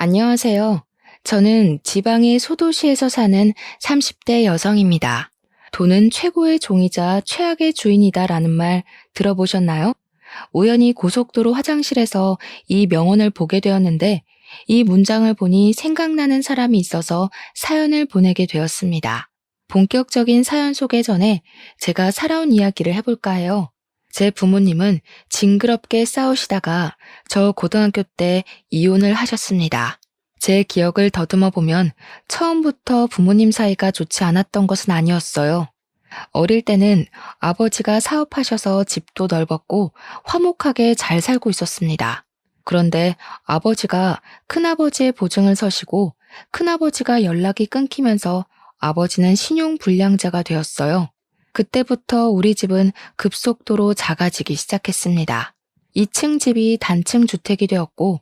안녕하세요. 저는 지방의 소도시에서 사는 30대 여성입니다. 돈은 최고의 종이자 최악의 주인이다라는 말 들어보셨나요? 우연히 고속도로 화장실에서 이 명언을 보게 되었는데 이 문장을 보니 생각나는 사람이 있어서 사연을 보내게 되었습니다. 본격적인 사연 소개 전에 제가 살아온 이야기를 해볼까 해요. 제 부모님은 징그럽게 싸우시다가 저 고등학교 때 이혼을 하셨습니다. 제 기억을 더듬어 보면 처음부터 부모님 사이가 좋지 않았던 것은 아니었어요. 어릴 때는 아버지가 사업하셔서 집도 넓었고 화목하게 잘 살고 있었습니다. 그런데 아버지가 큰아버지의 보증을 서시고 큰아버지가 연락이 끊기면서 아버지는 신용불량자가 되었어요. 그때부터 우리 집은 급속도로 작아지기 시작했습니다. 2층 집이 단층 주택이 되었고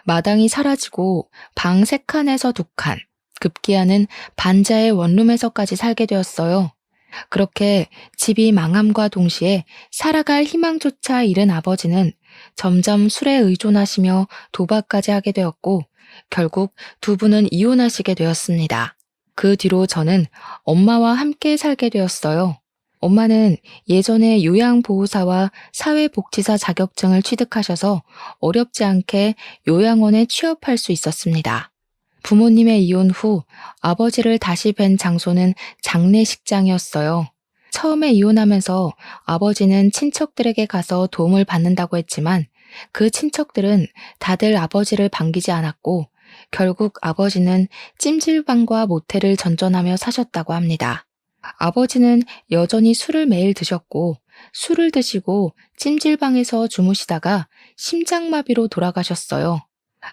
마당이 사라지고 방 3칸에서 2칸, 급기야는 반자의 원룸에서까지 살게 되었어요. 그렇게 집이 망함과 동시에 살아갈 희망조차 잃은 아버지는 점점 술에 의존하시며 도박까지 하게 되었고 결국 두 분은 이혼하시게 되었습니다. 그 뒤로 저는 엄마와 함께 살게 되었어요. 엄마는 예전에 요양보호사와 사회복지사 자격증을 취득하셔서 어렵지 않게 요양원에 취업할 수 있었습니다. 부모님의 이혼 후 아버지를 다시 뵌 장소는 장례식장이었어요. 처음에 이혼하면서 아버지는 친척들에게 가서 도움을 받는다고 했지만 그 친척들은 다들 아버지를 반기지 않았고 결국 아버지는 찜질방과 모텔을 전전하며 사셨다고 합니다. 아버지는 여전히 술을 매일 드셨고 술을 드시고 찜질방에서 주무시다가 심장마비로 돌아가셨어요.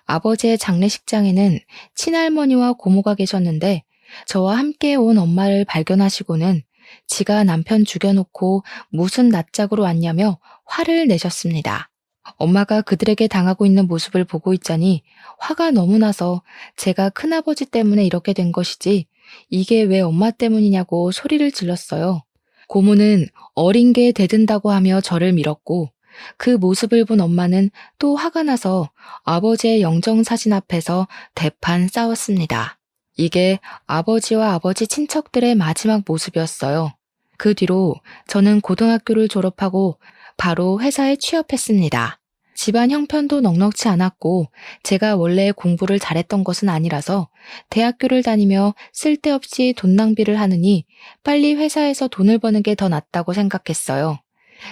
아버지의 장례식장에는 친할머니와 고모가 계셨는데 저와 함께 온 엄마를 발견하시고는 지가 남편 죽여놓고 무슨 낯짝으로 왔냐며 화를 내셨습니다. 엄마가 그들에게 당하고 있는 모습을 보고 있자니 화가 너무 나서 제가 큰아버지 때문에 이렇게 된 것이지 이게 왜 엄마 때문이냐고 소리를 질렀어요. 고모는 어린 게 대든다고 하며 저를 밀었고 그 모습을 본 엄마는 또 화가 나서 아버지의 영정사진 앞에서 대판 싸웠습니다. 이게 아버지와 아버지 친척들의 마지막 모습이었어요. 그 뒤로 저는 고등학교를 졸업하고 바로 회사에 취업했습니다. 집안 형편도 넉넉치 않았고 제가 원래 공부를 잘했던 것은 아니라서 대학교를 다니며 쓸데없이 돈 낭비를 하느니 빨리 회사에서 돈을 버는 게 더 낫다고 생각했어요.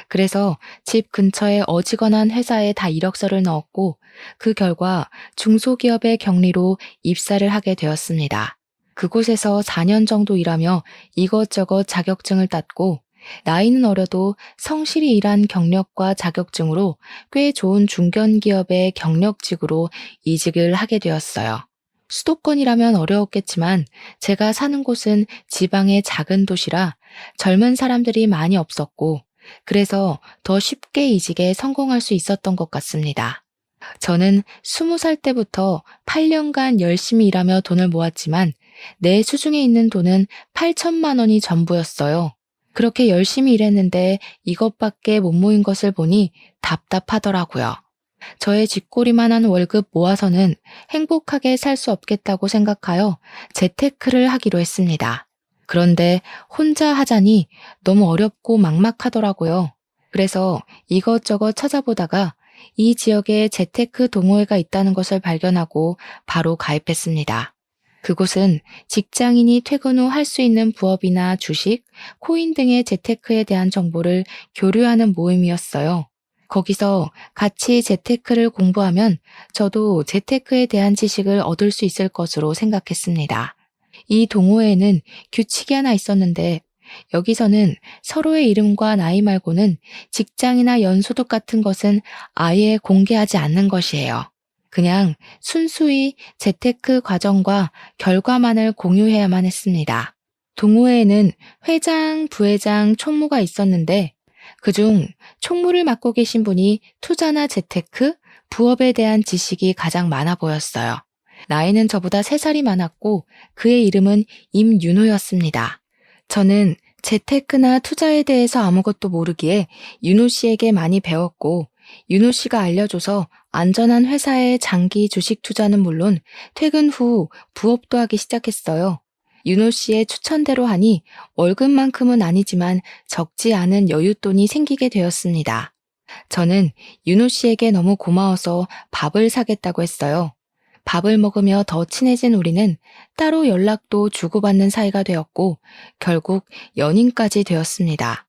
그래서 집 근처에 어지간한 회사에 다 이력서를 넣었고 그 결과 중소기업의 경리로 입사를 하게 되었습니다. 그곳에서 4년 정도 일하며 이것저것 자격증을 땄고 나이는 어려도 성실히 일한 경력과 자격증으로 꽤 좋은 중견기업의 경력직으로 이직을 하게 되었어요. 수도권이라면 어려웠겠지만 제가 사는 곳은 지방의 작은 도시라 젊은 사람들이 많이 없었고 그래서 더 쉽게 이직에 성공할 수 있었던 것 같습니다. 저는 20살 때부터 8년간 열심히 일하며 돈을 모았지만 내 수중에 있는 돈은 8천만 원이 전부였어요. 그렇게 열심히 일했는데 이것밖에 못 모인 것을 보니 답답하더라고요. 저의 쥐꼬리만한 월급 모아서는 행복하게 살 수 없겠다고 생각하여 재테크를 하기로 했습니다. 그런데 혼자 하자니 너무 어렵고 막막하더라고요. 그래서 이것저것 찾아보다가 이 지역에 재테크 동호회가 있다는 것을 발견하고 바로 가입했습니다. 그곳은 직장인이 퇴근 후 할 수 있는 부업이나 주식, 코인 등의 재테크에 대한 정보를 교류하는 모임이었어요. 거기서 같이 재테크를 공부하면 저도 재테크에 대한 지식을 얻을 수 있을 것으로 생각했습니다. 이 동호회에는 규칙이 하나 있었는데 여기서는 서로의 이름과 나이 말고는 직장이나 연소득 같은 것은 아예 공개하지 않는 것이에요. 그냥 순수히 재테크 과정과 결과만을 공유해야만 했습니다. 동호회에는 회장, 부회장, 총무가 있었는데 그중 총무를 맡고 계신 분이 투자나 재테크, 부업에 대한 지식이 가장 많아 보였어요. 나이는 저보다 3살이 많았고 그의 이름은 임윤호였습니다. 저는 재테크나 투자에 대해서 아무것도 모르기에 윤호 씨에게 많이 배웠고 윤호 씨가 알려줘서 안전한 회사의 장기 주식 투자는 물론 퇴근 후 부업도 하기 시작했어요. 윤호 씨의 추천대로 하니 월급만큼은 아니지만 적지 않은 여윳돈이 생기게 되었습니다. 저는 윤호 씨에게 너무 고마워서 밥을 사겠다고 했어요. 밥을 먹으며 더 친해진 우리는 따로 연락도 주고받는 사이가 되었고 결국 연인까지 되었습니다.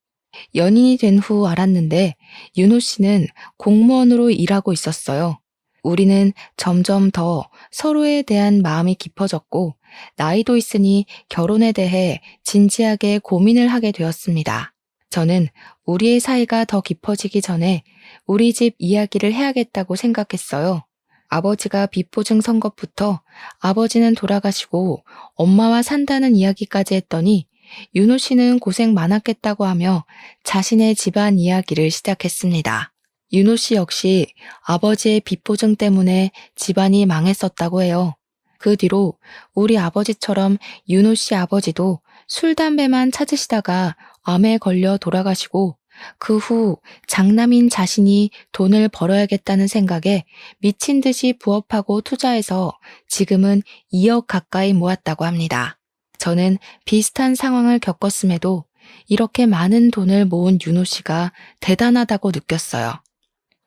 연인이 된 후 알았는데 윤호 씨는 공무원으로 일하고 있었어요. 우리는 점점 더 서로에 대한 마음이 깊어졌고 나이도 있으니 결혼에 대해 진지하게 고민을 하게 되었습니다. 저는 우리의 사이가 더 깊어지기 전에 우리 집 이야기를 해야겠다고 생각했어요. 아버지가 빚보증 선 것부터 아버지는 돌아가시고 엄마와 산다는 이야기까지 했더니 윤호 씨는 고생 많았겠다고 하며 자신의 집안 이야기를 시작했습니다. 윤호 씨 역시 아버지의 빚보증 때문에 집안이 망했었다고 해요. 그 뒤로 우리 아버지처럼 윤호 씨 아버지도 술, 담배만 찾으시다가 암에 걸려 돌아가시고 그 후 장남인 자신이 돈을 벌어야겠다는 생각에 미친 듯이 부업하고 투자해서 지금은 2억 가까이 모았다고 합니다. 저는 비슷한 상황을 겪었음에도 이렇게 많은 돈을 모은 윤호 씨가 대단하다고 느꼈어요.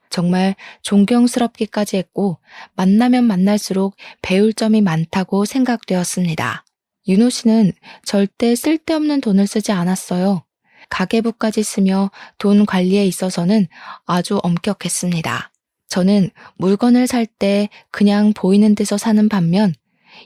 정말 존경스럽기까지 했고 만나면 만날수록 배울 점이 많다고 생각되었습니다. 윤호 씨는 절대 쓸데없는 돈을 쓰지 않았어요. 가계부까지 쓰며 돈 관리에 있어서는 아주 엄격했습니다. 저는 물건을 살 때 그냥 보이는 데서 사는 반면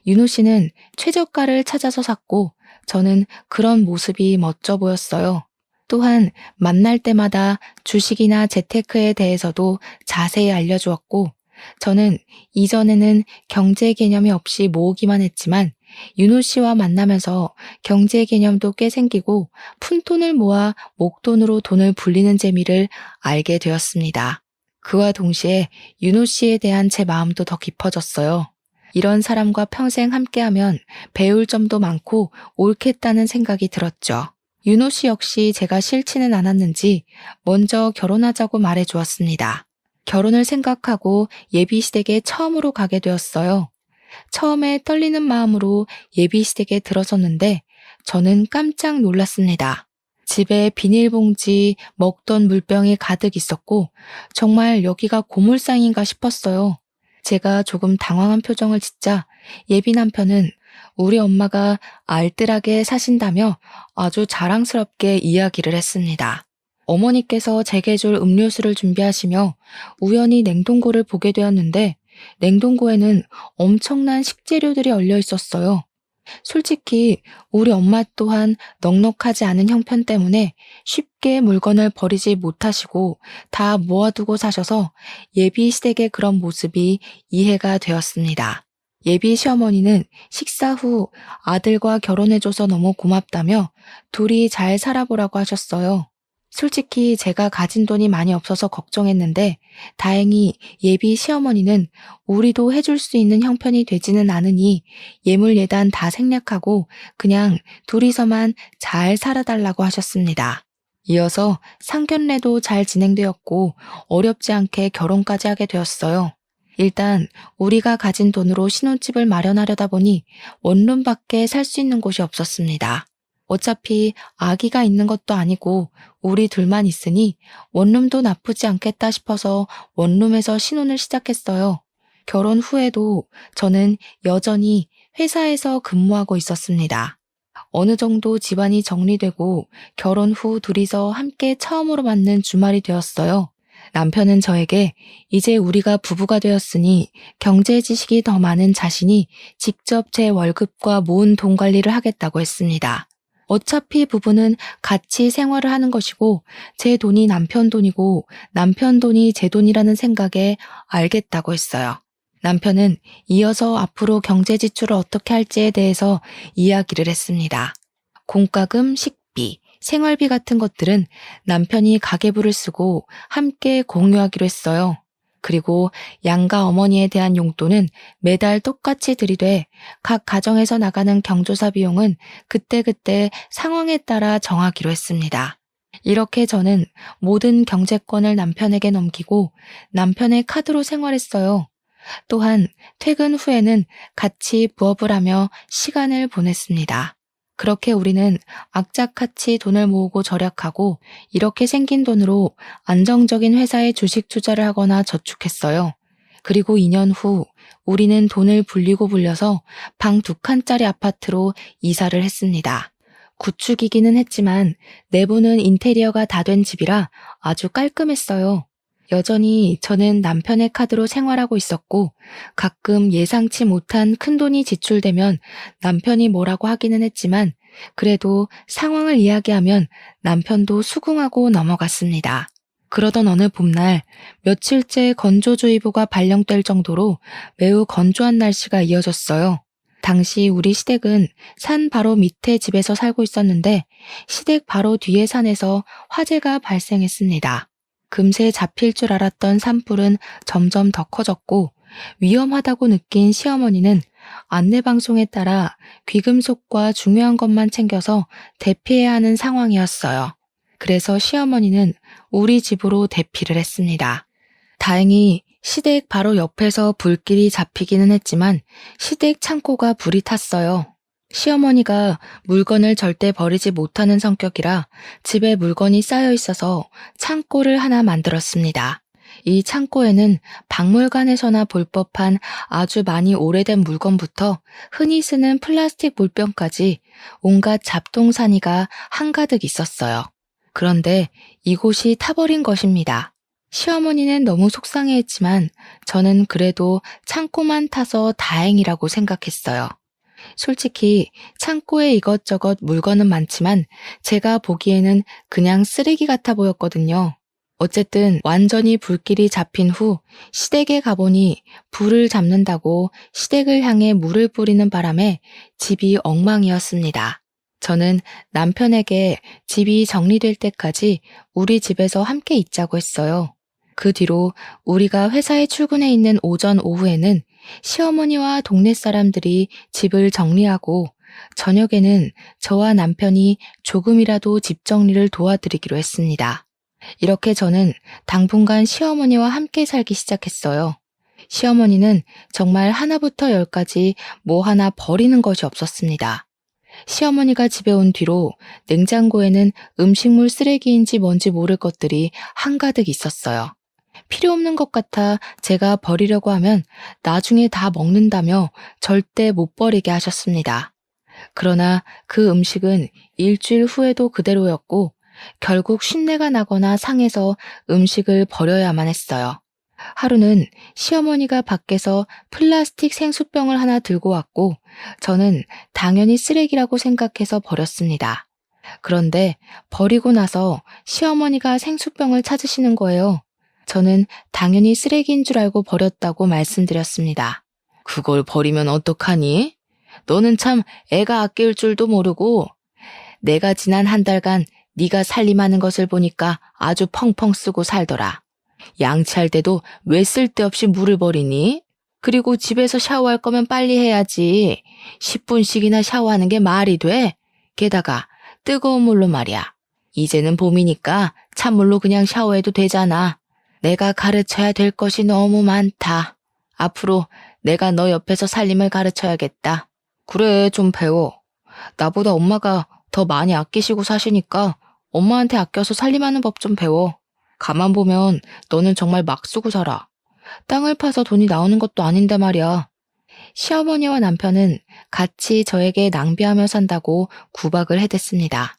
윤호 씨는 최저가를 찾아서 샀고 저는 그런 모습이 멋져 보였어요. 또한 만날 때마다 주식이나 재테크에 대해서도 자세히 알려주었고 저는 이전에는 경제 개념이 없이 모으기만 했지만 윤호 씨와 만나면서 경제 개념도 꽤 생기고 푼돈을 모아 목돈으로 돈을 불리는 재미를 알게 되었습니다. 그와 동시에 윤호 씨에 대한 제 마음도 더 깊어졌어요. 이런 사람과 평생 함께하면 배울 점도 많고 옳겠다는 생각이 들었죠. 윤호 씨 역시 제가 싫지는 않았는지 먼저 결혼하자고 말해 주었습니다. 결혼을 생각하고 예비시댁에 처음으로 가게 되었어요. 처음에 떨리는 마음으로 예비시댁에 들어섰는데 저는 깜짝 놀랐습니다. 집에 비닐봉지, 먹던 물병이 가득 있었고 정말 여기가 고물상인가 싶었어요. 제가 조금 당황한 표정을 짓자 예비 남편은 우리 엄마가 알뜰하게 사신다며 아주 자랑스럽게 이야기를 했습니다. 어머니께서 제게 줄 음료수를 준비하시며 우연히 냉동고를 보게 되었는데 냉동고에는 엄청난 식재료들이 얼려 있었어요. 솔직히 우리 엄마 또한 넉넉하지 않은 형편 때문에 쉽게 물건을 버리지 못하시고 다 모아두고 사셔서 예비 시댁의 그런 모습이 이해가 되었습니다. 예비 시어머니는 식사 후 아들과 결혼해줘서 너무 고맙다며 둘이 잘 살아보라고 하셨어요. 솔직히 제가 가진 돈이 많이 없어서 걱정했는데 다행히 예비 시어머니는 우리도 해줄 수 있는 형편이 되지는 않으니 예물 예단 다 생략하고 그냥 둘이서만 잘 살아달라고 하셨습니다. 이어서 상견례도 잘 진행되었고 어렵지 않게 결혼까지 하게 되었어요. 일단 우리가 가진 돈으로 신혼집을 마련하려다 보니 원룸밖에 살 수 있는 곳이 없었습니다. 어차피 아기가 있는 것도 아니고 우리 둘만 있으니 원룸도 나쁘지 않겠다 싶어서 원룸에서 신혼을 시작했어요. 결혼 후에도 저는 여전히 회사에서 근무하고 있었습니다. 어느 정도 집안이 정리되고 결혼 후 둘이서 함께 처음으로 맞는 주말이 되었어요. 남편은 저에게 이제 우리가 부부가 되었으니 경제 지식이 더 많은 자신이 직접 제 월급과 모은 돈 관리를 하겠다고 했습니다. 어차피 부부는 같이 생활을 하는 것이고 제 돈이 남편 돈이고 남편 돈이 제 돈이라는 생각에 알겠다고 했어요. 남편은 이어서 앞으로 경제 지출을 어떻게 할지에 대해서 이야기를 했습니다. 공과금, 식비, 생활비 같은 것들은 남편이 가계부를 쓰고 함께 공유하기로 했어요. 그리고 양가 어머니에 대한 용돈은 매달 똑같이 들이되 각 가정에서 나가는 경조사 비용은 그때그때 상황에 따라 정하기로 했습니다. 이렇게 저는 모든 경제권을 남편에게 넘기고 남편의 카드로 생활했어요. 또한 퇴근 후에는 같이 부업을 하며 시간을 보냈습니다. 그렇게 우리는 악착같이 돈을 모으고 절약하고 이렇게 생긴 돈으로 안정적인 회사에 주식 투자를 하거나 저축했어요. 그리고 2년 후 우리는 돈을 불리고 불려서 방 2칸짜리 아파트로 이사를 했습니다. 구축이기는 했지만 내부는 인테리어가 다 된 집이라 아주 깔끔했어요. 여전히 저는 남편의 카드로 생활하고 있었고 가끔 예상치 못한 큰돈이 지출되면 남편이 뭐라고 하기는 했지만 그래도 상황을 이야기하면 남편도 수긍하고 넘어갔습니다. 그러던 어느 봄날 며칠째 건조주의보가 발령될 정도로 매우 건조한 날씨가 이어졌어요. 당시 우리 시댁은 산 바로 밑에 집에서 살고 있었는데 시댁 바로 뒤에 산에서 화재가 발생했습니다. 금세 잡힐 줄 알았던 산불은 점점 더 커졌고 위험하다고 느낀 시어머니는 안내방송에 따라 귀금속과 중요한 것만 챙겨서 대피해야 하는 상황이었어요. 그래서 시어머니는 우리 집으로 대피를 했습니다. 다행히 시댁 바로 옆에서 불길이 잡히기는 했지만 시댁 창고가 불이 탔어요. 시어머니가 물건을 절대 버리지 못하는 성격이라 집에 물건이 쌓여 있어서 창고를 하나 만들었습니다. 이 창고에는 박물관에서나 볼 법한 아주 많이 오래된 물건부터 흔히 쓰는 플라스틱 물병까지 온갖 잡동사니가 한가득 있었어요. 그런데 이곳이 타버린 것입니다. 시어머니는 너무 속상해했지만 저는 그래도 창고만 타서 다행이라고 생각했어요. 솔직히 창고에 이것저것 물건은 많지만 제가 보기에는 그냥 쓰레기 같아 보였거든요. 어쨌든 완전히 불길이 잡힌 후 시댁에 가보니 불을 잡는다고 시댁을 향해 물을 뿌리는 바람에 집이 엉망이었습니다. 저는 남편에게 집이 정리될 때까지 우리 집에서 함께 있자고 했어요. 그 뒤로 우리가 회사에 출근해 있는 오전 오후에는 시어머니와 동네 사람들이 집을 정리하고 저녁에는 저와 남편이 조금이라도 집 정리를 도와드리기로 했습니다. 이렇게 저는 당분간 시어머니와 함께 살기 시작했어요. 시어머니는 정말 하나부터 열까지 뭐 하나 버리는 것이 없었습니다. 시어머니가 집에 온 뒤로 냉장고에는 음식물 쓰레기인지 뭔지 모를 것들이 한가득 있었어요. 필요 없는 것 같아 제가 버리려고 하면 나중에 다 먹는다며 절대 못 버리게 하셨습니다. 그러나 그 음식은 일주일 후에도 그대로였고 결국 쉰내가 나거나 상해서 음식을 버려야만 했어요. 하루는 시어머니가 밖에서 플라스틱 생수병을 하나 들고 왔고 저는 당연히 쓰레기라고 생각해서 버렸습니다. 그런데 버리고 나서 시어머니가 생수병을 찾으시는 거예요. 저는 당연히 쓰레기인 줄 알고 버렸다고 말씀드렸습니다. 그걸 버리면 어떡하니? 너는 참 애가 아낄 줄도 모르고 내가 지난 한 달간 네가 살림하는 것을 보니까 아주 펑펑 쓰고 살더라. 양치할 때도 왜 쓸데없이 물을 버리니? 그리고 집에서 샤워할 거면 빨리 해야지. 10분씩이나 샤워하는 게 말이 돼? 게다가 뜨거운 물로 말이야. 이제는 봄이니까 찬물로 그냥 샤워해도 되잖아. 내가 가르쳐야 될 것이 너무 많다. 앞으로 내가 너 옆에서 살림을 가르쳐야겠다. 그래, 좀 배워. 나보다 엄마가 더 많이 아끼시고 사시니까 엄마한테 아껴서 살림하는 법 좀 배워. 가만 보면 너는 정말 막 쓰고 살아. 땅을 파서 돈이 나오는 것도 아닌데 말이야. 시어머니와 남편은 같이 저에게 낭비하며 산다고 구박을 해댔습니다.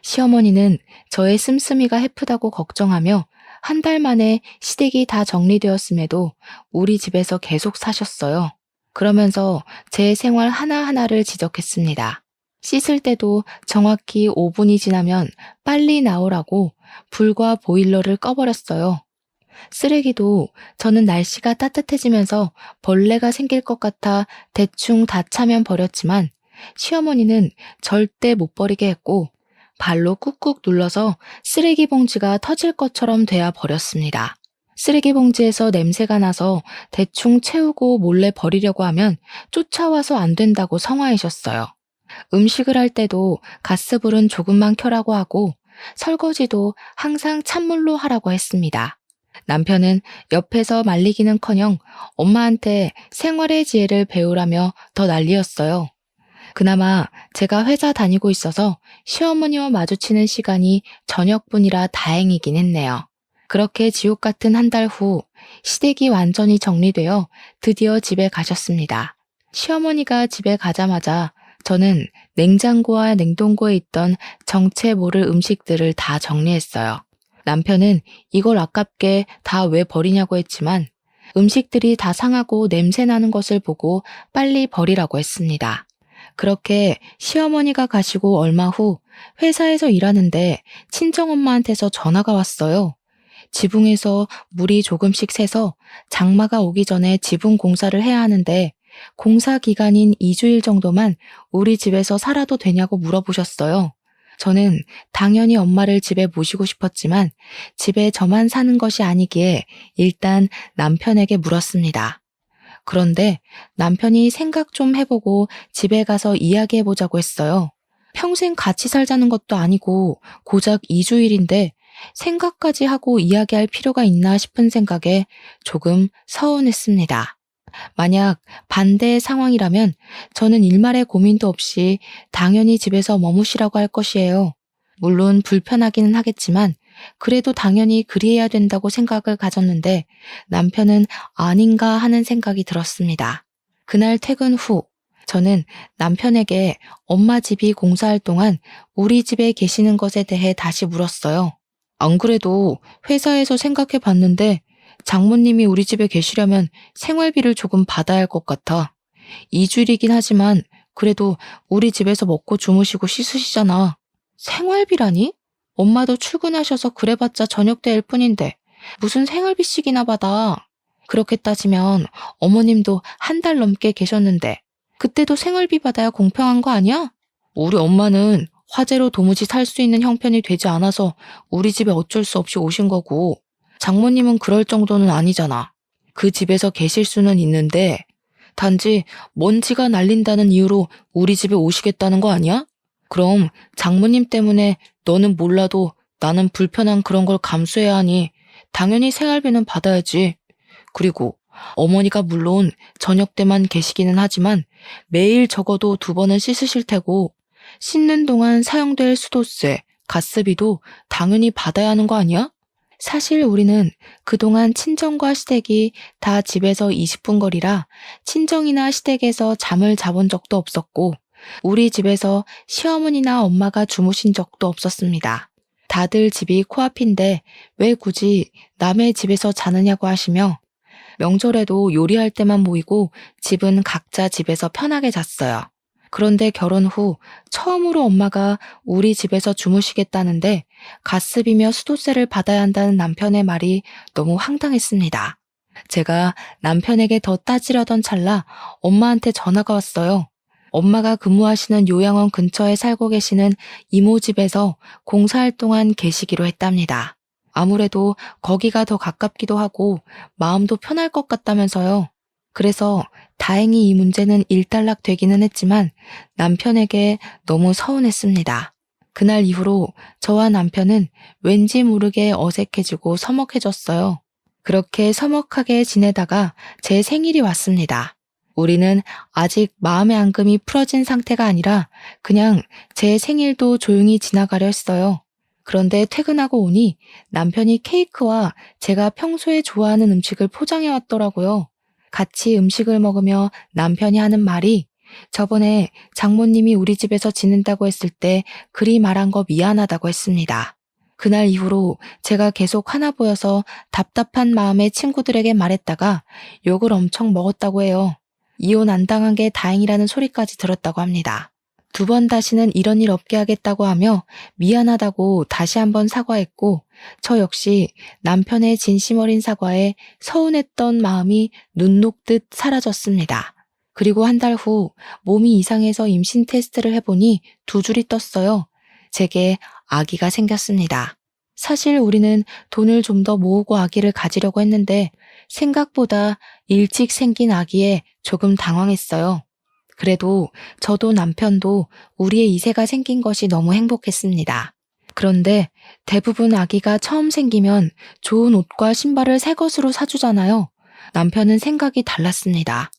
시어머니는 저의 씀씀이가 해프다고 걱정하며 한 달 만에 시댁이 다 정리되었음에도 우리 집에서 계속 사셨어요. 그러면서 제 생활 하나하나를 지적했습니다. 씻을 때도 정확히 5분이 지나면 빨리 나오라고 불과 보일러를 꺼버렸어요. 쓰레기도 저는 날씨가 따뜻해지면서 벌레가 생길 것 같아 대충 다 차면 버렸지만 시어머니는 절대 못 버리게 했고 발로 꾹꾹 눌러서 쓰레기 봉지가 터질 것처럼 돼야 버렸습니다. 쓰레기 봉지에서 냄새가 나서 대충 채우고 몰래 버리려고 하면 쫓아와서 안 된다고 성화이셨어요. 음식을 할 때도 가스불은 조금만 켜라고 하고 설거지도 항상 찬물로 하라고 했습니다. 남편은 옆에서 말리기는커녕 엄마한테 생활의 지혜를 배우라며 더 난리였어요. 그나마 제가 회사 다니고 있어서 시어머니와 마주치는 시간이 저녁뿐이라 다행이긴 했네요. 그렇게 지옥 같은 한 달 후 시댁이 완전히 정리되어 드디어 집에 가셨습니다. 시어머니가 집에 가자마자 저는 냉장고와 냉동고에 있던 정체 모를 음식들을 다 정리했어요. 남편은 이걸 아깝게 다 왜 버리냐고 했지만 음식들이 다 상하고 냄새 나는 것을 보고 빨리 버리라고 했습니다. 그렇게 시어머니가 가시고 얼마 후 회사에서 일하는데 친정엄마한테서 전화가 왔어요. 지붕에서 물이 조금씩 새서 장마가 오기 전에 지붕 공사를 해야 하는데 공사 기간인 2주일 정도만 우리 집에서 살아도 되냐고 물어보셨어요. 저는 당연히 엄마를 집에 모시고 싶었지만 집에 저만 사는 것이 아니기에 일단 남편에게 물었습니다. 그런데 남편이 생각 좀 해보고 집에 가서 이야기해보자고 했어요. 평생 같이 살자는 것도 아니고 고작 2주일인데 생각까지 하고 이야기할 필요가 있나 싶은 생각에 조금 서운했습니다. 만약 반대의 상황이라면 저는 일말의 고민도 없이 당연히 집에서 머무시라고 할 것이에요. 물론 불편하기는 하겠지만 그래도 당연히 그리해야 된다고 생각을 가졌는데 남편은 아닌가 하는 생각이 들었습니다. 그날 퇴근 후 저는 남편에게 엄마 집이 공사할 동안 우리 집에 계시는 것에 대해 다시 물었어요. 안 그래도 회사에서 생각해 봤는데 장모님이 우리 집에 계시려면 생활비를 조금 받아야 할 것 같아. 2주일이긴 하지만 그래도 우리 집에서 먹고 주무시고 씻으시잖아. 생활비라니? 엄마도 출근하셔서 그래봤자 저녁 때일 뿐인데 무슨 생활비씩이나 받아. 그렇게 따지면 어머님도 한 달 넘게 계셨는데 그때도 생활비 받아야 공평한 거 아니야? 우리 엄마는 화재로 도무지 살 수 있는 형편이 되지 않아서 우리 집에 어쩔 수 없이 오신 거고 장모님은 그럴 정도는 아니잖아. 그 집에서 계실 수는 있는데 단지 먼지가 날린다는 이유로 우리 집에 오시겠다는 거 아니야? 그럼 장모님 때문에 너는 몰라도 나는 불편한 그런 걸 감수해야 하니 당연히 생활비는 받아야지. 그리고 어머니가 물론 저녁 때만 계시기는 하지만 매일 적어도 2번은 씻으실 테고 씻는 동안 사용될 수도세, 가스비도 당연히 받아야 하는 거 아니야? 사실 우리는 그동안 친정과 시댁이 다 집에서 20분 거리라 친정이나 시댁에서 잠을 자본 적도 없었고 우리 집에서 시어머니나 엄마가 주무신 적도 없었습니다. 다들 집이 코앞인데 왜 굳이 남의 집에서 자느냐고 하시며 명절에도 요리할 때만 모이고 집은 각자 집에서 편하게 잤어요. 그런데 결혼 후 처음으로 엄마가 우리 집에서 주무시겠다는데 가스비며 수도세를 받아야 한다는 남편의 말이 너무 황당했습니다. 제가 남편에게 더 따지려던 찰나 엄마한테 전화가 왔어요. 엄마가 근무하시는 요양원 근처에 살고 계시는 이모 집에서 공사할 동안 계시기로 했답니다. 아무래도 거기가 더 가깝기도 하고 마음도 편할 것 같다면서요. 그래서 다행히 이 문제는 일단락 되기는 했지만 남편에게 너무 서운했습니다. 그날 이후로 저와 남편은 왠지 모르게 어색해지고 서먹해졌어요. 그렇게 서먹하게 지내다가 제 생일이 왔습니다. 우리는 아직 마음의 앙금이 풀어진 상태가 아니라 그냥 제 생일도 조용히 지나가려 했어요. 그런데 퇴근하고 오니 남편이 케이크와 제가 평소에 좋아하는 음식을 포장해 왔더라고요. 같이 음식을 먹으며 남편이 하는 말이 저번에 장모님이 우리 집에서 지낸다고 했을 때 그리 말한 거 미안하다고 했습니다. 그날 이후로 제가 계속 화나 보여서 답답한 마음에 친구들에게 말했다가 욕을 엄청 먹었다고 해요. 이혼 안 당한 게 다행이라는 소리까지 들었다고 합니다. 2번 다시는 이런 일 없게 하겠다고 하며 미안하다고 다시 한번 사과했고 저 역시 남편의 진심 어린 사과에 서운했던 마음이 눈 녹듯 사라졌습니다. 그리고 한 달 후 몸이 이상해서 임신 테스트를 해보니 2줄이 떴어요. 제게 아기가 생겼습니다. 사실 우리는 돈을 좀 더 모으고 아기를 가지려고 했는데 생각보다 일찍 생긴 아기에 조금 당황했어요. 그래도 저도 남편도 우리의 이세가 생긴 것이 너무 행복했습니다. 그런데 대부분 아기가 처음 생기면 좋은 옷과 신발을 새 것으로 사주잖아요. 남편은 생각이 달랐습니다.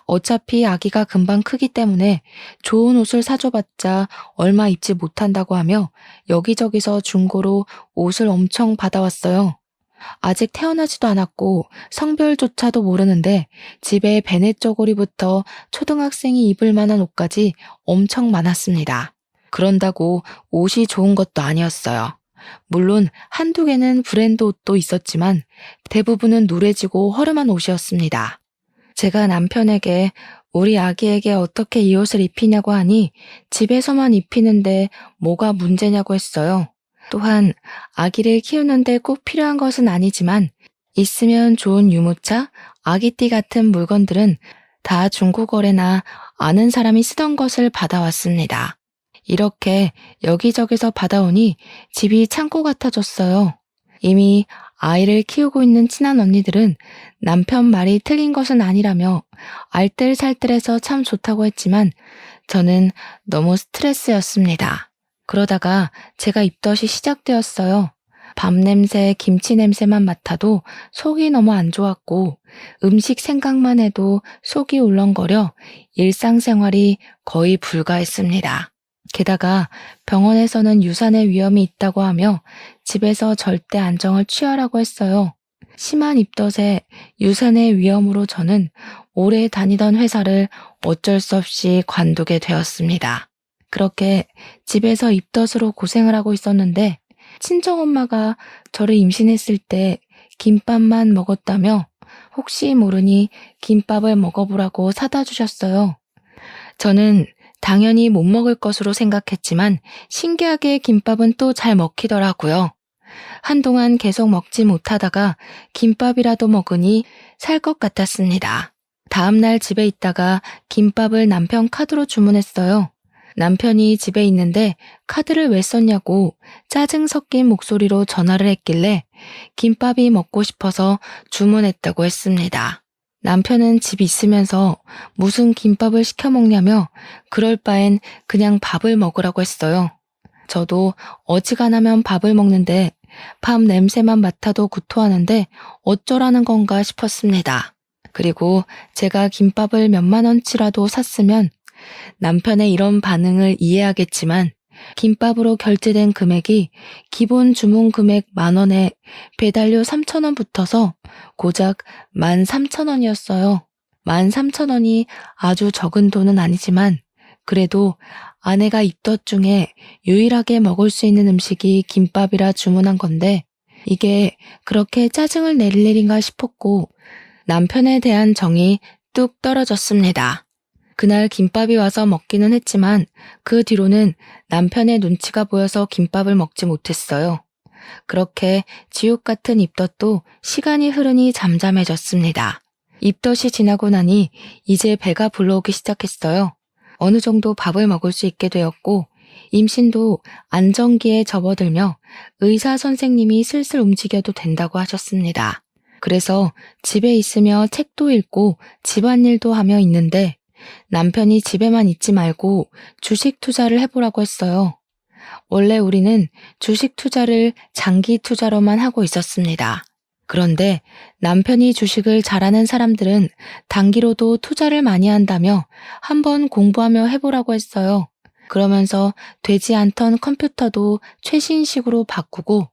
어차피 아기가 금방 크기 때문에 좋은 옷을 사줘봤자 얼마 입지 못한다고 하며 여기저기서 중고로 옷을 엄청 받아왔어요. 아직 태어나지도 않았고 성별조차도 모르는데 집에 베네 쪼고리부터 초등학생이 입을 만한 옷까지 엄청 많았습니다. 그런다고 옷이 좋은 것도 아니었어요. 물론 한두 개는 브랜드 옷도 있었지만 대부분은 누래지고 허름한 옷이었습니다. 제가 남편에게 우리 아기에게 어떻게 이 옷을 입히냐고 하니 집에서만 입히는데 뭐가 문제냐고 했어요. 또한 아기를 키우는데 꼭 필요한 것은 아니지만 있으면 좋은 유모차, 아기띠 같은 물건들은 다 중고거래나 아는 사람이 쓰던 것을 받아왔습니다. 이렇게 여기저기서 받아오니 집이 창고 같아졌어요. 이미 아이를 키우고 있는 친한 언니들은 남편 말이 틀린 것은 아니라며 알뜰살뜰해서 참 좋다고 했지만 저는 너무 스트레스였습니다. 그러다가 제가 입덧이 시작되었어요. 밥 냄새, 김치 냄새만 맡아도 속이 너무 안 좋았고 음식 생각만 해도 속이 울렁거려 일상생활이 거의 불가했습니다. 게다가 병원에서는 유산의 위험이 있다고 하며 집에서 절대 안정을 취하라고 했어요. 심한 입덧에 유산의 위험으로 저는 오래 다니던 회사를 어쩔 수 없이 관두게 되었습니다. 그렇게 집에서 입덧으로 고생을 하고 있었는데 친정엄마가 저를 임신했을 때 김밥만 먹었다며 혹시 모르니 김밥을 먹어보라고 사다 주셨어요. 저는 당연히 못 먹을 것으로 생각했지만 신기하게 김밥은 또 잘 먹히더라고요. 한동안 계속 먹지 못하다가 김밥이라도 먹으니 살 것 같았습니다. 다음날 집에 있다가 김밥을 남편 카드로 주문했어요. 남편이 집에 있는데 카드를 왜 썼냐고 짜증 섞인 목소리로 전화를 했길래 김밥이 먹고 싶어서 주문했다고 했습니다. 남편은 집 있으면서 무슨 김밥을 시켜 먹냐며 그럴 바엔 그냥 밥을 먹으라고 했어요. 저도 어지간하면 밥을 먹는데 밥 냄새만 맡아도 구토하는데 어쩌라는 건가 싶었습니다. 그리고 제가 김밥을 몇만 원치라도 샀으면 남편의 이런 반응을 이해하겠지만 김밥으로 결제된 금액이 기본 주문 금액 10,000원에 배달료 3,000원 붙어서 고작 13,000원이었어요. 13,000원이 아주 적은 돈은 아니지만 그래도 아내가 입덧 중에 유일하게 먹을 수 있는 음식이 김밥이라 주문한 건데 이게 그렇게 짜증을 낼 일인가 싶었고 남편에 대한 정이 뚝 떨어졌습니다. 그날 김밥이 와서 먹기는 했지만 그 뒤로는 남편의 눈치가 보여서 김밥을 먹지 못했어요. 그렇게 지옥 같은 입덧도 시간이 흐르니 잠잠해졌습니다. 입덧이 지나고 나니 이제 배가 불러오기 시작했어요. 어느 정도 밥을 먹을 수 있게 되었고 임신도 안정기에 접어들며 의사 선생님이 슬슬 움직여도 된다고 하셨습니다. 그래서 집에 있으며 책도 읽고 집안일도 하며 있는데 남편이 집에만 있지 말고 주식 투자를 해보라고 했어요. 원래 우리는 주식 투자를 장기 투자로만 하고 있었습니다. 그런데 남편이 주식을 잘하는 사람들은 단기로도 투자를 많이 한다며 한번 공부하며 해보라고 했어요. 그러면서 되지 않던 컴퓨터도 최신식으로 바꾸고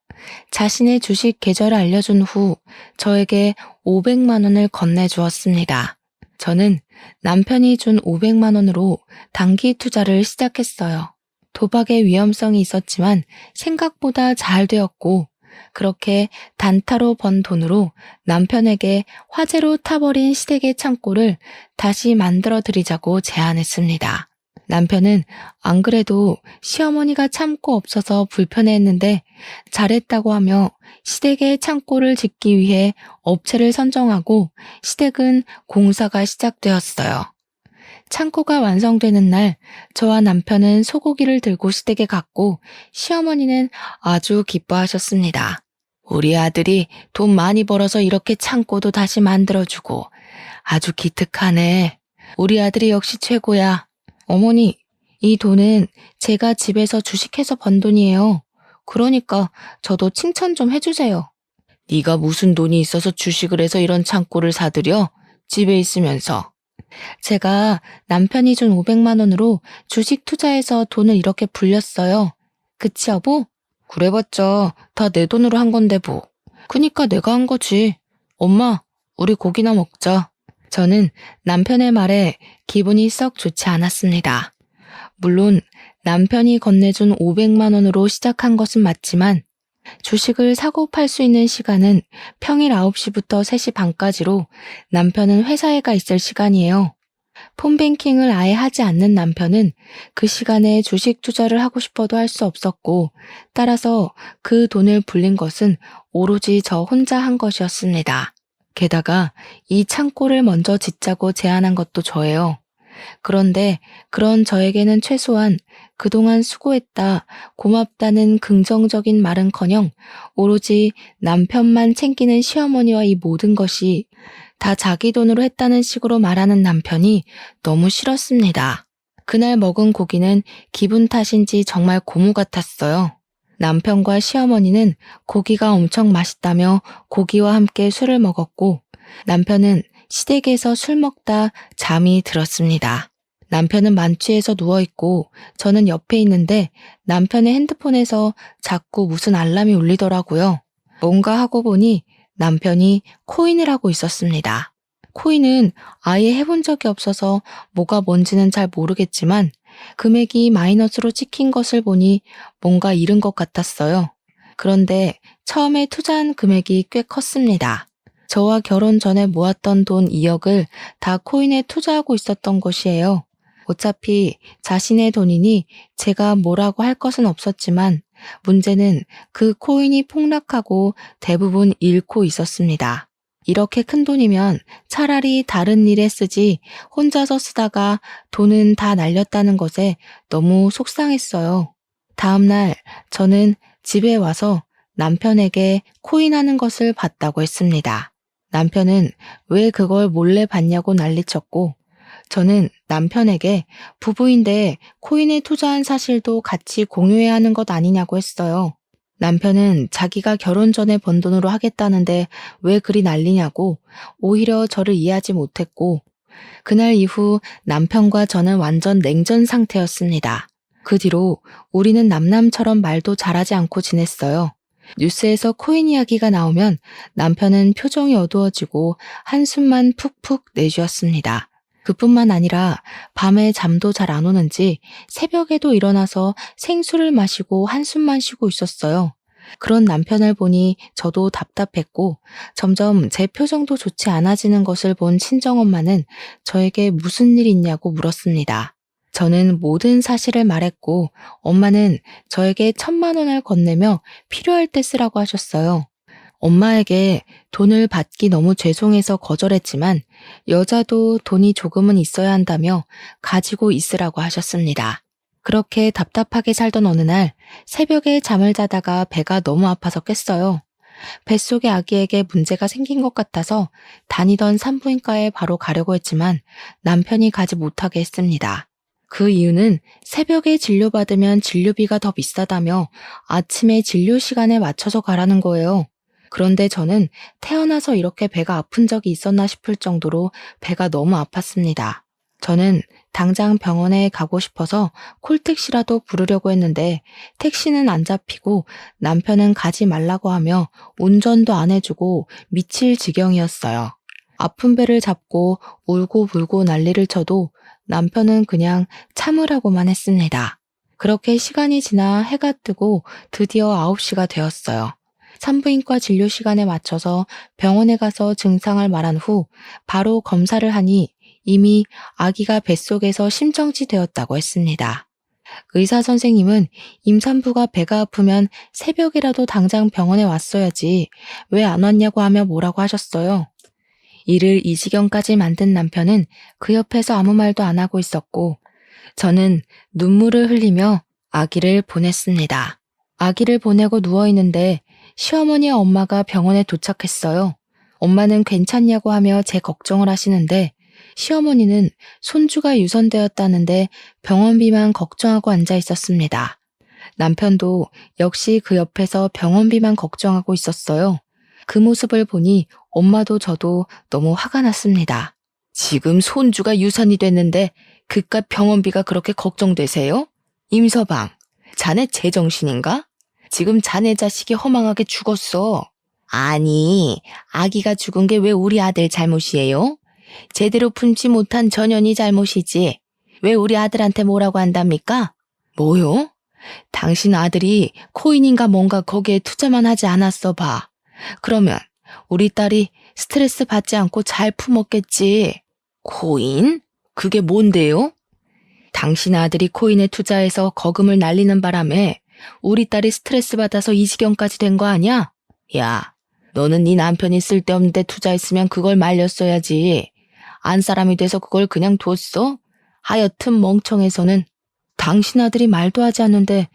자신의 주식 계좌를 알려준 후 저에게 500만 원을 건네주었습니다. 저는 남편이 준 500만 원으로 단기 투자를 시작했어요. 도박의 위험성이 있었지만 생각보다 잘 되었고 그렇게 단타로 번 돈으로 남편에게 화재로 타버린 시댁의 창고를 다시 만들어 드리자고 제안했습니다. 남편은 안 그래도 시어머니가 참고 없어서 불편해했는데 잘했다고 하며 시댁의 창고를 짓기 위해 업체를 선정하고 시댁은 공사가 시작되었어요. 창고가 완성되는 날 저와 남편은 소고기를 들고 시댁에 갔고 시어머니는 아주 기뻐하셨습니다. 우리 아들이 돈 많이 벌어서 이렇게 창고도 다시 만들어주고 아주 기특하네. 우리 아들이 역시 최고야. 어머니, 이 돈은 제가 집에서 주식해서 번 돈이에요. 그러니까 저도 칭찬 좀 해주세요. 네가 무슨 돈이 있어서 주식을 해서 이런 창고를 사들여? 집에 있으면서. 제가 남편이 준 500만 원으로 주식 투자해서 돈을 이렇게 불렸어요. 그치 여보? 그래봤자 다 내 돈으로 한 건데 뭐. 그니까 내가 한 거지. 엄마, 우리 고기나 먹자. 저는 남편의 말에 기분이 썩 좋지 않았습니다. 물론 남편이 건네준 500만 원으로 시작한 것은 맞지만 주식을 사고 팔 수 있는 시간은 평일 9시부터 3시 반까지로 남편은 회사에 가 있을 시간이에요. 폰뱅킹을 아예 하지 않는 남편은 그 시간에 주식 투자를 하고 싶어도 할 수 없었고, 따라서 그 돈을 불린 것은 오로지 저 혼자 한 것이었습니다. 게다가 이 창고를 먼저 짓자고 제안한 것도 저예요. 그런데 그런 저에게는 최소한 그동안 수고했다, 고맙다는 긍정적인 말은커녕 오로지 남편만 챙기는 시어머니와 이 모든 것이 다 자기 돈으로 했다는 식으로 말하는 남편이 너무 싫었습니다. 그날 먹은 고기는 기분 탓인지 정말 고무 같았어요. 남편과 시어머니는 고기가 엄청 맛있다며 고기와 함께 술을 먹었고, 남편은 시댁에서 술 먹다 잠이 들었습니다. 남편은 만취해서 누워있고 저는 옆에 있는데 남편의 핸드폰에서 자꾸 무슨 알람이 울리더라고요. 뭔가 하고 보니 남편이 코인을 하고 있었습니다. 코인은 아예 해본 적이 없어서 뭐가 뭔지는 잘 모르겠지만 금액이 마이너스로 찍힌 것을 보니 뭔가 잃은 것 같았어요. 그런데 처음에 투자한 금액이 꽤 컸습니다. 저와 결혼 전에 모았던 돈 2억을 다 코인에 투자하고 있었던 것이에요. 어차피 자신의 돈이니 제가 뭐라고 할 것은 없었지만 문제는 그 코인이 폭락하고 대부분 잃고 있었습니다. 이렇게 큰 돈이면 차라리 다른 일에 쓰지 혼자서 쓰다가 돈은 다 날렸다는 것에 너무 속상했어요. 다음날 저는 집에 와서 남편에게 코인하는 것을 봤다고 했습니다. 남편은 왜 그걸 몰래 봤냐고 난리쳤고, 저는 남편에게 부부인데 코인에 투자한 사실도 같이 공유해야 하는 것 아니냐고 했어요. 남편은 자기가 결혼 전에 번 돈으로 하겠다는데 왜 그리 난리냐고 오히려 저를 이해하지 못했고, 그날 이후 남편과 저는 완전 냉전 상태였습니다. 그 뒤로 우리는 남남처럼 말도 잘하지 않고 지냈어요. 뉴스에서 코인 이야기가 나오면 남편은 표정이 어두워지고 한숨만 푹푹 내쉬었습니다. 그뿐만 아니라 밤에 잠도 잘 안 오는지 새벽에도 일어나서 생수를 마시고 한숨만 쉬고 있었어요. 그런 남편을 보니 저도 답답했고 점점 제 표정도 좋지 않아지는 것을 본 친정엄마는 저에게 무슨 일 있냐고 물었습니다. 저는 모든 사실을 말했고 엄마는 저에게 1,000만 원을 건네며 필요할 때 쓰라고 하셨어요. 엄마에게 돈을 받기 너무 죄송해서 거절했지만 여자도 돈이 조금은 있어야 한다며 가지고 있으라고 하셨습니다. 그렇게 답답하게 살던 어느 날 새벽에 잠을 자다가 배가 너무 아파서 깼어요. 뱃속의 아기에게 문제가 생긴 것 같아서 다니던 산부인과에 바로 가려고 했지만 남편이 가지 못하게 했습니다. 그 이유는 새벽에 진료받으면 진료비가 더 비싸다며 아침에 진료 시간에 맞춰서 가라는 거예요. 그런데 저는 태어나서 이렇게 배가 아픈 적이 있었나 싶을 정도로 배가 너무 아팠습니다. 저는 당장 병원에 가고 싶어서 콜택시라도 부르려고 했는데 택시는 안 잡히고 남편은 가지 말라고 하며 운전도 안 해주고 미칠 지경이었어요. 아픈 배를 잡고 울고 불고 난리를 쳐도 남편은 그냥 참으라고만 했습니다. 그렇게 시간이 지나 해가 뜨고 드디어 9시가 되었어요. 산부인과 진료 시간에 맞춰서 병원에 가서 증상을 말한 후 바로 검사를 하니 이미 아기가 뱃속에서 심정지 되었다고 했습니다. 의사 선생님은 임산부가 배가 아프면 새벽이라도 당장 병원에 왔어야지 왜 안 왔냐고 하며 뭐라고 하셨어요. 이를 이 지경까지 만든 남편은 그 옆에서 아무 말도 안 하고 있었고 저는 눈물을 흘리며 아기를 보냈습니다. 아기를 보내고 누워있는데 시어머니와 엄마가 병원에 도착했어요. 엄마는 괜찮냐고 하며 제 걱정을 하시는데 시어머니는 손주가 유선되었다는데 병원비만 걱정하고 앉아 있었습니다. 남편도 역시 그 옆에서 병원비만 걱정하고 있었어요. 그 모습을 보니 엄마도 저도 너무 화가 났습니다. 지금 손주가 유산이 됐는데 그깟 병원비가 그렇게 걱정되세요? 임서방, 자네 제정신인가? 지금 자네 자식이 허망하게 죽었어. 아니, 아기가 죽은 게 왜 우리 아들 잘못이에요? 제대로 품지 못한 전현이 잘못이지. 왜 우리 아들한테 뭐라고 한답니까? 뭐요? 당신 아들이 코인인가 뭔가 거기에 투자만 하지 않았어 봐. 그러면 우리 딸이 스트레스 받지 않고 잘 품었겠지. 코인? 그게 뭔데요? 당신 아들이 코인에 투자해서 거금을 날리는 바람에 우리 딸이 스트레스 받아서 이 지경까지 된 거 아니야? 야, 너는 네 남편이 쓸데없는 데 투자했으면 그걸 말렸어야지. 안 사람이 돼서 그걸 그냥 뒀어? 하여튼 멍청해서는. 당신 아들이 말도 하지 않는데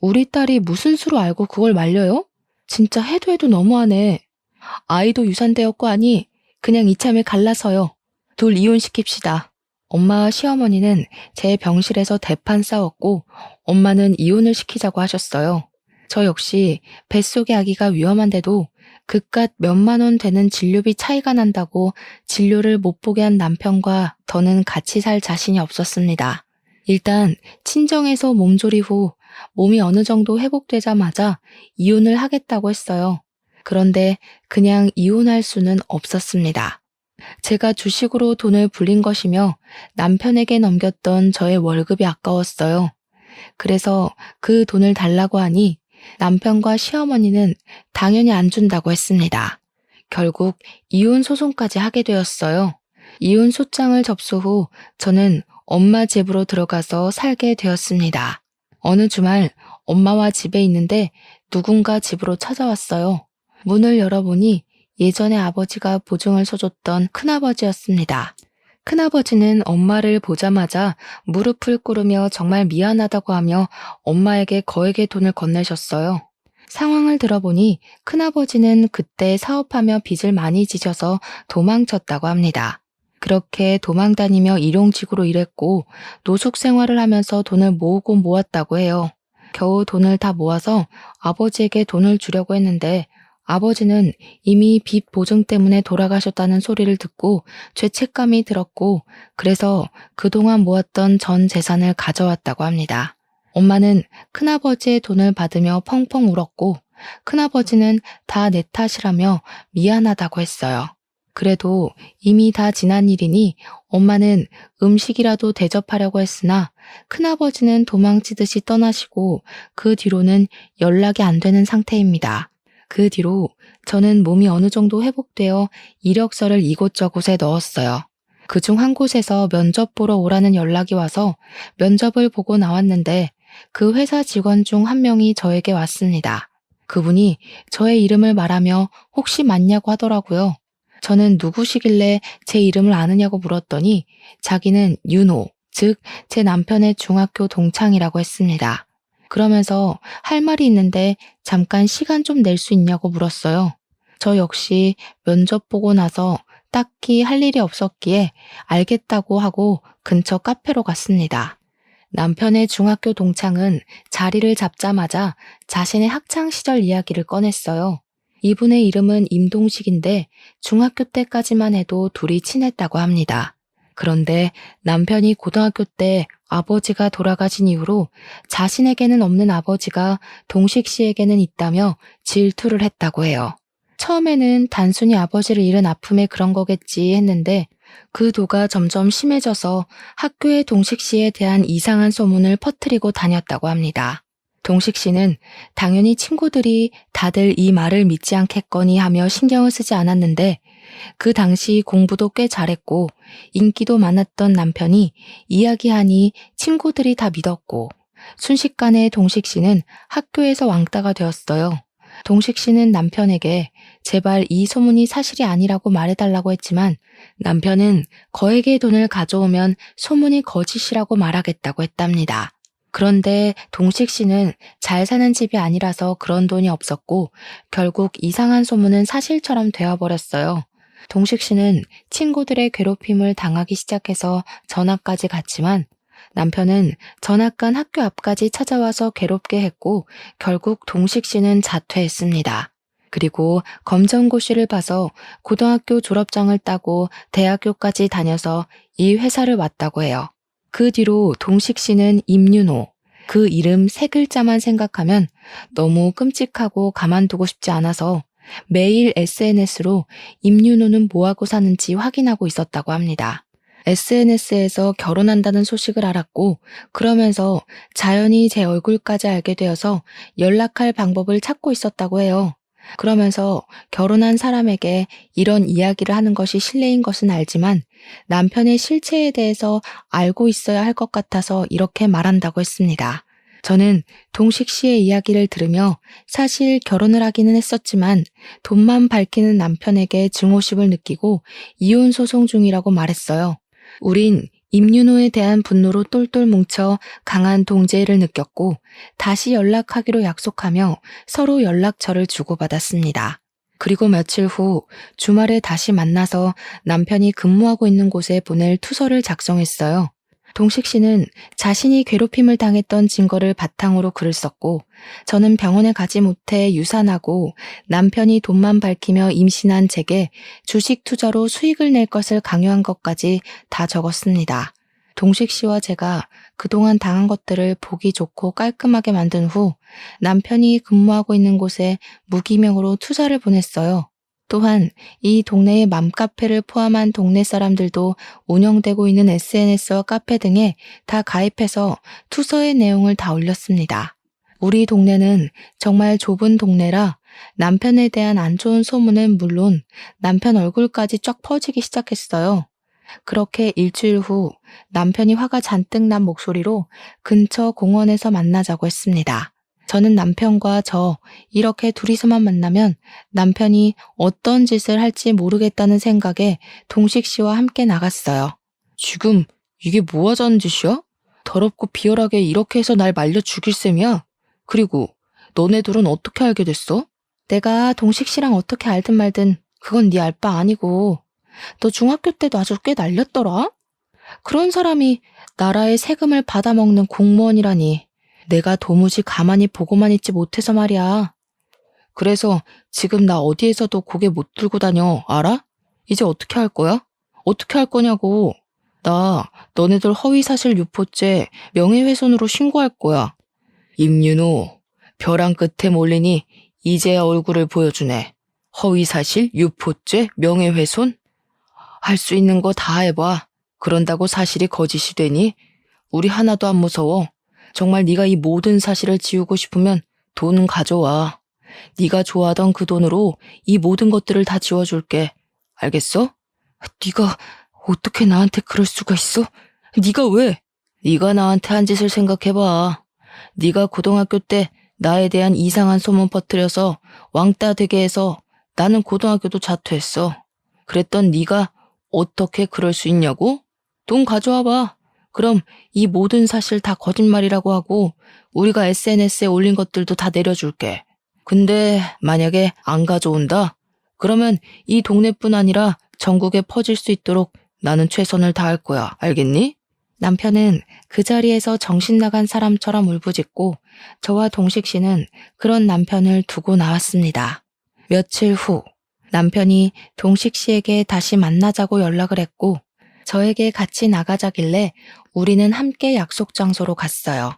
우리 딸이 무슨 수로 알고 그걸 말려요? 진짜 해도 해도 너무하네. 아이도 유산되었고 하니 그냥 이참에 갈라서요. 둘 이혼시킵시다. 엄마와 시어머니는 제 병실에서 대판 싸웠고 엄마는 이혼을 시키자고 하셨어요. 저 역시 뱃속의 아기가 위험한데도 그깟 몇만 원 되는 진료비 차이가 난다고 진료를 못 보게 한 남편과 더는 같이 살 자신이 없었습니다. 일단 친정에서 몸조리 후 몸이 어느 정도 회복되자마자 이혼을 하겠다고 했어요. 그런데 그냥 이혼할 수는 없었습니다. 제가 주식으로 돈을 불린 것이며 남편에게 넘겼던 저의 월급이 아까웠어요. 그래서 그 돈을 달라고 하니 남편과 시어머니는 당연히 안 준다고 했습니다. 결국 이혼 소송까지 하게 되었어요. 이혼 소장을 접수 후 저는 엄마 집으로 들어가서 살게 되었습니다. 어느 주말 엄마와 집에 있는데 누군가 집으로 찾아왔어요. 문을 열어보니 예전에 아버지가 보증을 서줬던 큰아버지였습니다. 큰아버지는 엄마를 보자마자 무릎을 꿇으며 정말 미안하다고 하며 엄마에게 거액의 돈을 건네셨어요. 상황을 들어보니 큰아버지는 그때 사업하며 빚을 많이 지셔서 도망쳤다고 합니다. 그렇게 도망다니며 일용직으로 일했고 노숙 생활을 하면서 돈을 모으고 모았다고 해요. 겨우 돈을 다 모아서 아버지에게 돈을 주려고 했는데 아버지는 이미 빚 보증 때문에 돌아가셨다는 소리를 듣고 죄책감이 들었고 그래서 그동안 모았던 전 재산을 가져왔다고 합니다. 엄마는 큰아버지의 돈을 받으며 펑펑 울었고 큰아버지는 다 내 탓이라며 미안하다고 했어요. 그래도 이미 다 지난 일이니 엄마는 음식이라도 대접하려고 했으나 큰아버지는 도망치듯이 떠나시고 그 뒤로는 연락이 안 되는 상태입니다. 그 뒤로 저는 몸이 어느 정도 회복되어 이력서를 이곳저곳에 넣었어요. 그중 한 곳에서 면접 보러 오라는 연락이 와서 면접을 보고 나왔는데 그 회사 직원 중 한 명이 저에게 왔습니다. 그분이 저의 이름을 말하며 혹시 맞냐고 하더라고요. 저는 누구시길래 제 이름을 아느냐고 물었더니 자기는 윤호, 즉 제 남편의 중학교 동창이라고 했습니다. 그러면서 할 말이 있는데 잠깐 시간 좀 낼 수 있냐고 물었어요. 저 역시 면접 보고 나서 딱히 할 일이 없었기에 알겠다고 하고 근처 카페로 갔습니다. 남편의 중학교 동창은 자리를 잡자마자 자신의 학창시절 이야기를 꺼냈어요. 이분의 이름은 임동식인데 중학교 때까지만 해도 둘이 친했다고 합니다. 그런데 남편이 고등학교 때 아버지가 돌아가신 이후로 자신에게는 없는 아버지가 동식 씨에게는 있다며 질투를 했다고 해요. 처음에는 단순히 아버지를 잃은 아픔에 그런 거겠지 했는데 그 도가 점점 심해져서 학교에 동식 씨에 대한 이상한 소문을 퍼뜨리고 다녔다고 합니다. 동식 씨는 당연히 친구들이 다들 이 말을 믿지 않겠거니 하며 신경을 쓰지 않았는데 그 당시 공부도 꽤 잘했고 인기도 많았던 남편이 이야기하니 친구들이 다 믿었고 순식간에 동식 씨는 학교에서 왕따가 되었어요. 동식 씨는 남편에게 제발 이 소문이 사실이 아니라고 말해달라고 했지만 남편은 거액의 돈을 가져오면 소문이 거짓이라고 말하겠다고 했답니다. 그런데 동식 씨는 잘 사는 집이 아니라서 그런 돈이 없었고 결국 이상한 소문은 사실처럼 되어버렸어요. 동식 씨는 친구들의 괴롭힘을 당하기 시작해서 전학까지 갔지만 남편은 전학간 학교 앞까지 찾아와서 괴롭게 했고 결국 동식 씨는 자퇴했습니다. 그리고 검정고시를 봐서 고등학교 졸업장을 따고 대학교까지 다녀서 이 회사를 왔다고 해요. 그 뒤로 동식 씨는 임윤호, 그 이름 세 글자만 생각하면 너무 끔찍하고 가만두고 싶지 않아서 매일 SNS로 임윤호는 뭐하고 사는지 확인하고 있었다고 합니다. SNS에서 결혼한다는 소식을 알았고 그러면서 자연히 제 얼굴까지 알게 되어서 연락할 방법을 찾고 있었다고 해요. 그러면서 결혼한 사람에게 이런 이야기를 하는 것이 실례인 것은 알지만 남편의 실체에 대해서 알고 있어야 할 것 같아서 이렇게 말한다고 했습니다. 저는 동식 씨의 이야기를 들으며 사실 결혼을 하기는 했었지만 돈만 밝히는 남편에게 증오심을 느끼고 이혼 소송 중이라고 말했어요. 우린 임윤호에 대한 분노로 똘똘 뭉쳐 강한 동지애를 느꼈고 다시 연락하기로 약속하며 서로 연락처를 주고받았습니다. 그리고 며칠 후 주말에 다시 만나서 남편이 근무하고 있는 곳에 보낼 투서를 작성했어요. 동식 씨는 자신이 괴롭힘을 당했던 증거를 바탕으로 글을 썼고 저는 병원에 가지 못해 유산하고 남편이 돈만 밝히며 임신한 제게 주식 투자로 수익을 낼 것을 강요한 것까지 다 적었습니다. 동식 씨와 제가 그동안 당한 것들을 보기 좋고 깔끔하게 만든 후 남편이 근무하고 있는 곳에 무기명으로 투자를 보냈어요. 또한 이 동네의 맘카페를 포함한 동네 사람들도 운영되고 있는 SNS와 카페 등에 다 가입해서 투서의 내용을 다 올렸습니다. 우리 동네는 정말 좁은 동네라 남편에 대한 안 좋은 소문은 물론 남편 얼굴까지 쫙 퍼지기 시작했어요. 그렇게 일주일 후 남편이 화가 잔뜩 난 목소리로 근처 공원에서 만나자고 했습니다. 저는 남편과 저 이렇게 둘이서만 만나면 남편이 어떤 짓을 할지 모르겠다는 생각에 동식 씨와 함께 나갔어요. 지금 이게 뭐 하자는 짓이야? 더럽고 비열하게 이렇게 해서 날 말려 죽일 셈이야? 그리고 너네 둘은 어떻게 알게 됐어? 내가 동식 씨랑 어떻게 알든 말든 그건 네 알 바 아니고 너 중학교 때도 아주 꽤 날렸더라? 그런 사람이 나라의 세금을 받아먹는 공무원이라니 내가 도무지 가만히 보고만 있지 못해서 말이야. 그래서 지금 나 어디에서도 고개 못 들고 다녀, 알아? 이제 어떻게 할 거야? 어떻게 할 거냐고. 나 너네들 허위사실 유포죄 명예훼손으로 신고할 거야. 임윤호, 벼랑 끝에 몰리니 이제야 얼굴을 보여주네. 허위사실 유포죄 명예훼손? 할 수 있는 거 다 해봐. 그런다고 사실이 거짓이 되니? 우리 하나도 안 무서워. 정말 네가 이 모든 사실을 지우고 싶으면 돈 가져와. 네가 좋아하던 그 돈으로 이 모든 것들을 다 지워줄게. 알겠어? 네가 어떻게 나한테 그럴 수가 있어? 네가 왜? 네가 나한테 한 짓을 생각해봐. 네가 고등학교 때 나에 대한 이상한 소문 퍼뜨려서 왕따 되게 해서 나는 고등학교도 자퇴했어. 그랬던 네가 어떻게 그럴 수 있냐고? 돈 가져와봐. 그럼 이 모든 사실 다 거짓말이라고 하고 우리가 SNS에 올린 것들도 다 내려줄게. 근데 만약에 안 가져온다? 그러면 이 동네뿐 아니라 전국에 퍼질 수 있도록 나는 최선을 다할 거야. 알겠니? 남편은 그 자리에서 정신 나간 사람처럼 울부짖고 저와 동식 씨는 그런 남편을 두고 나왔습니다. 며칠 후 남편이 동식 씨에게 다시 만나자고 연락을 했고 저에게 같이 나가자길래 우리는 함께 약속 장소로 갔어요.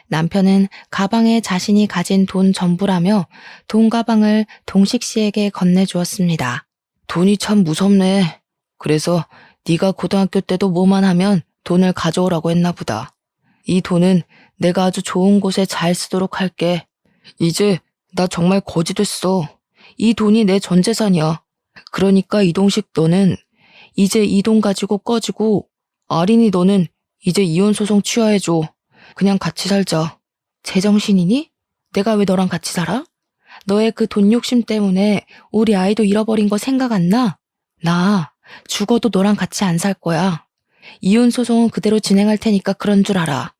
남편은 가방에 자신이 가진 돈 전부라며 돈 가방을 동식 씨에게 건네주었습니다. 돈이 참 무섭네. 그래서 네가 고등학교 때도 뭐만 하면 돈을 가져오라고 했나 보다. 이 돈은 내가 아주 좋은 곳에 잘 쓰도록 할게. 이제 나 정말 거지 됐어. 이 돈이 내 전 재산이야. 그러니까 이동식 너는 이제 이 돈 가지고 꺼지고 아린이 너는 이제 이혼 소송 취하해줘. 그냥 같이 살자. 제정신이니? 내가 왜 너랑 같이 살아? 너의 그 돈 욕심 때문에 우리 아이도 잃어버린 거 생각 안 나? 나 죽어도 너랑 같이 안 살 거야. 이혼 소송은 그대로 진행할 테니까 그런 줄 알아.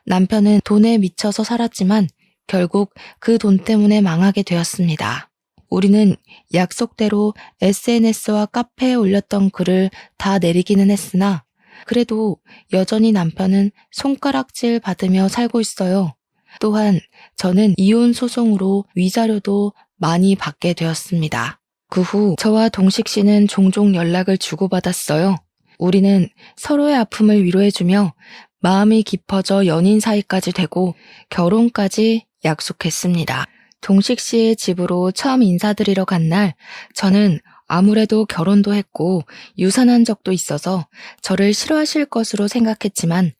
남편은 돈에 미쳐서 살았지만 결국 그 돈 때문에 망하게 되었습니다. 우리는 약속대로 SNS와 카페에 올렸던 글을 다 내리기는 했으나 그래도 여전히 남편은 손가락질 받으며 살고 있어요. 또한 저는 이혼 소송으로 위자료도 많이 받게 되었습니다. 그 후 저와 동식 씨는 종종 연락을 주고받았어요. 우리는 서로의 아픔을 위로해주며 마음이 깊어져 연인 사이까지 되고 결혼까지 약속했습니다. 동식 씨의 집으로 처음 인사드리러 간 날, 저는 아무래도 결혼도 했고 유산한 적도 있어서 저를 싫어하실 것으로 생각했지만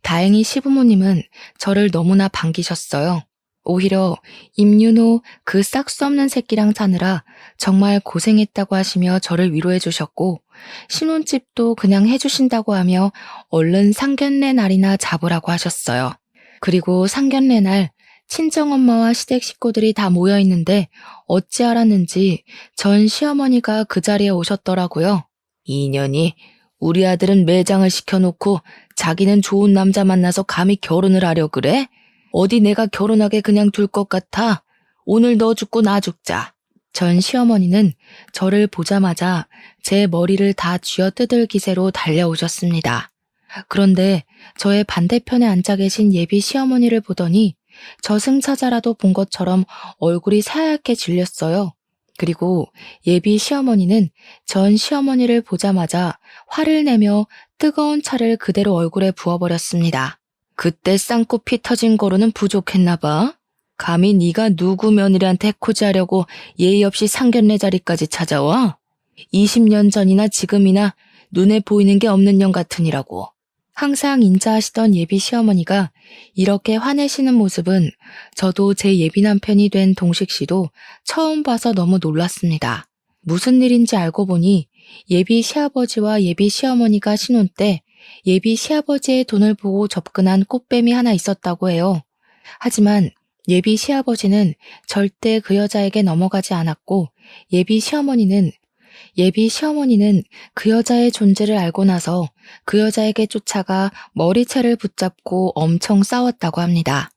다행히 시부모님은 저를 너무나 반기셨어요. 오히려 임윤호 그 싹수 없는 새끼랑 사느라 정말 고생했다고 하시며 저를 위로해 주셨고 신혼집도 그냥 해주신다고 하며 얼른 상견례 날이나 잡으라고 하셨어요. 그리고 상견례 날 친정엄마와 시댁 식구들이 다 모여 있는데 어찌 알았는지 전 시어머니가 그 자리에 오셨더라고요. 이년이 우리 아들은 매장을 시켜놓고 자기는 좋은 남자 만나서 감히 결혼을 하려 그래? 어디 내가 결혼하게 그냥 둘 것 같아? 오늘 너 죽고 나 죽자. 전 시어머니는 저를 보자마자 제 머리를 다 쥐어뜯을 기세로 달려오셨습니다. 그런데 저의 반대편에 앉아 계신 예비 시어머니를 보더니 저승사자라도 본 것처럼 얼굴이 새하얗게 질렸어요. 그리고 예비 시어머니는 전 시어머니를 보자마자 화를 내며 뜨거운 차를 그대로 얼굴에 부어버렸습니다. 그때 쌍코 피 터진 거로는 부족했나 봐. 감히 네가 누구 며느리한테 해코지하려고 예의 없이 상견례 자리까지 찾아와? 20년 전이나 지금이나 눈에 보이는 게 없는 년 같으니라고. 항상 인자하시던 예비 시어머니가 이렇게 화내시는 모습은 저도 제 예비 남편이 된 동식 씨도 처음 봐서 너무 놀랐습니다. 무슨 일인지 알고 보니 예비 시아버지와 예비 시어머니가 신혼 때 예비 시아버지의 돈을 보고 접근한 꽃뱀이 하나 있었다고 해요. 하지만 예비 시아버지는 절대 그 여자에게 넘어가지 않았고 예비 시어머니는 그 여자의 존재를 알고 나서 그 여자에게 쫓아가 머리채를 붙잡고 엄청 싸웠다고 합니다.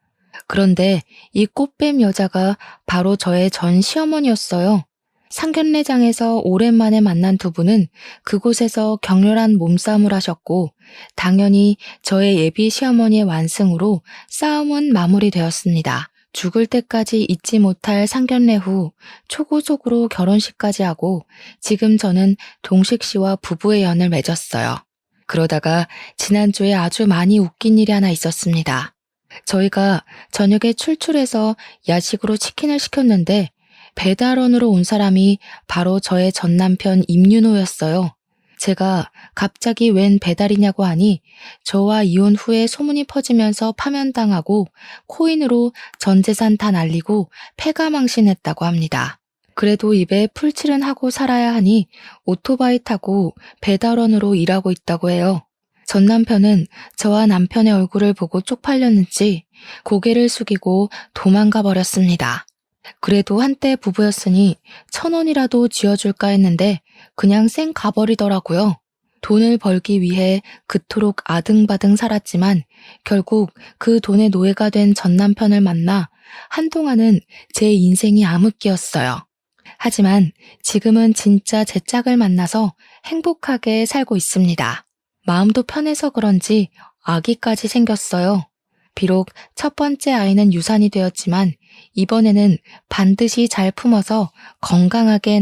그런데 이 꽃뱀 여자가 바로 저의 전 시어머니였어요. 상견례장에서 오랜만에 만난 두 분은 그곳에서 격렬한 몸싸움을 하셨고 당연히 저의 예비 시어머니의 완승으로 싸움은 마무리되었습니다. 죽을 때까지 잊지 못할 상견례 후 초고속으로 결혼식까지 하고 지금 저는 동식 씨와 부부의 연을 맺었어요. 그러다가 지난주에 아주 많이 웃긴 일이 하나 있었습니다. 저희가 저녁에 출출해서 야식으로 치킨을 시켰는데 배달원으로 온 사람이 바로 저의 전 남편 임윤호였어요. 제가 갑자기 웬 배달이냐고 하니 저와 이혼 후에 소문이 퍼지면서 파면당하고 코인으로 전 재산 다 날리고 패가망신했다고 합니다. 그래도 입에 풀칠은 하고 살아야 하니 오토바이 타고 배달원으로 일하고 있다고 해요. 전 남편은 저와 남편의 얼굴을 보고 쪽팔렸는지 고개를 숙이고 도망가 버렸습니다. 그래도 한때 부부였으니 1,000원이라도 쥐어줄까 했는데 그냥 쌩 가버리더라고요. 돈을 벌기 위해 그토록 아등바등 살았지만 결국 그 돈의 노예가 된 전 남편을 만나 한동안은 제 인생이 암흑기였어요. 하지만 지금은 진짜 제 짝을 만나서 행복하게 살고 있습니다. 마음도 편해서 그런지 아기까지 생겼어요. 비록 첫 번째 아이는 유산이 되었지만 이번에는 반드시 잘 품어서 건강하게